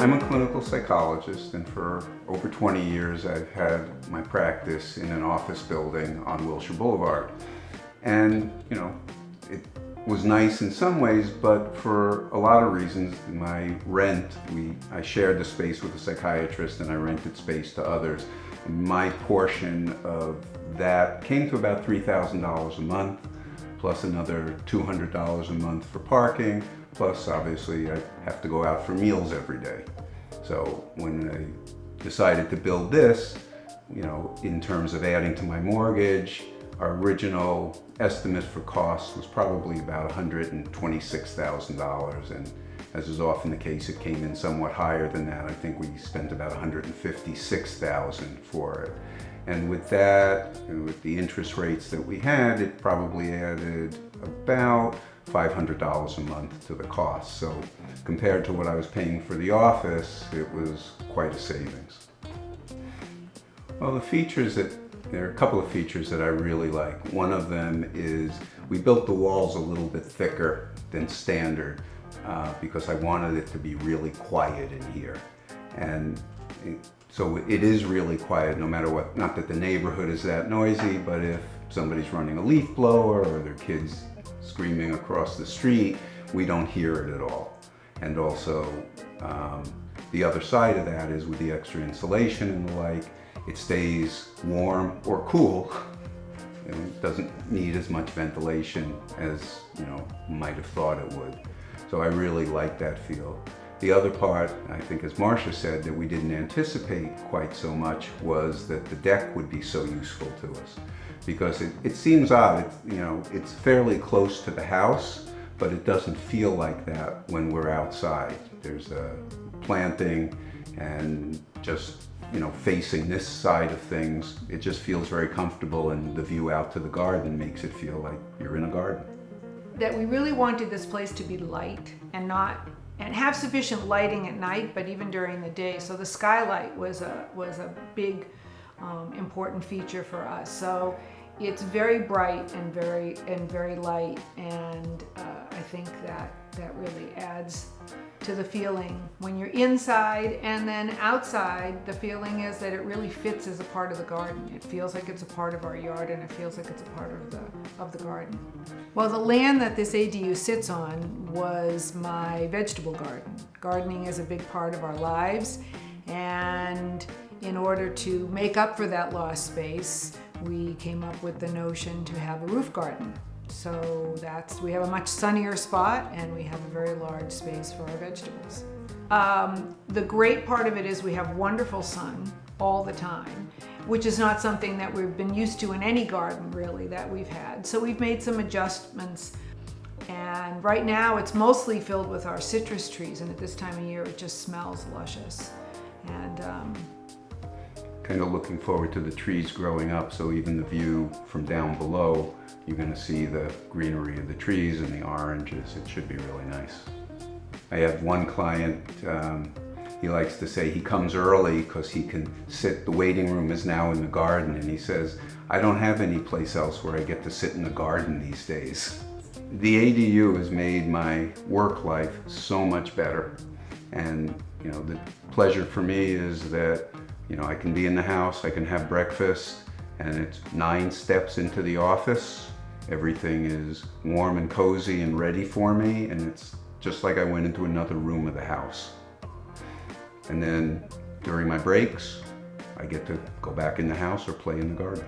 I'm a clinical psychologist, and for over 20 years I've had my practice in an office building on Wilshire Boulevard. And, you know, it was nice in some ways, but for a lot of reasons, my rent, I shared the space with a psychiatrist and I rented space to others. My portion of that came to about $3,000 a month, plus another $200 a month for parking, plus obviously I have to go out for meals every day. So when I decided to build this, you know, in terms of adding to my mortgage, our original estimate for costs was probably about $126,000, and as is often the case, it came in somewhat higher than that. I think we spent about $156,000 for it. And with that, and with the interest rates that we had, it probably added about $500 a month to the cost. So compared to what I was paying for the office, it was quite a savings. Well, there are a couple of features that I really like. One of them is we built the walls a little bit thicker than standard because I wanted it to be really quiet in here. And so it is really quiet no matter what. Not that the neighborhood is that noisy, but if somebody's running a leaf blower or their kids screaming across the street, we don't hear it at all. And also the other side of that is with the extra insulation and the like, it stays warm or cool. It doesn't need as much ventilation as, you know, might have thought it would. So I really like that feel. The other part, I think as Marcia said, that we didn't anticipate quite so much was that the deck would be so useful to us. Because it seems odd, it's fairly close to the house, but it doesn't feel like that when we're outside. There's a planting and just, facing this side of things, it just feels very comfortable, and the view out to the garden makes it feel like you're in a garden. That we really wanted this place to be light and have sufficient lighting at night, but even during the day. So the skylight was a big important feature for us. So it's very bright and very light, and I think that really adds to the feeling when you're inside. And then outside, the feeling is that it really fits as a part of the garden. It feels like it's a part of our yard, and it feels like it's a part of the garden. Well, the land that this ADU sits on was my vegetable garden. Gardening is a big part of our lives, and in order to make up for that lost space, we came up with the notion to have a roof garden. So we have a much sunnier spot, and we have a very large space for our vegetables. The great part of it is we have wonderful sun all the time, which is not something that we've been used to in any garden really that we've had. So we've made some adjustments, and right now it's mostly filled with our citrus trees, and at this time of year it just smells luscious. And kind of looking forward to the trees growing up, so even the view from down below, you're going to see the greenery of the trees and the oranges. It should be really nice. I have one client, he likes to say he comes early because he can sit, the waiting room is now in the garden, and he says, I don't have any place else where I get to sit in the garden these days. The ADU has made my work life so much better, and the pleasure for me is that I can be in the house, I can have breakfast, and it's 9 steps into the office. Everything is warm and cozy and ready for me, and it's just like I went into another room of the house. And then during my breaks, I get to go back in the house or play in the garden.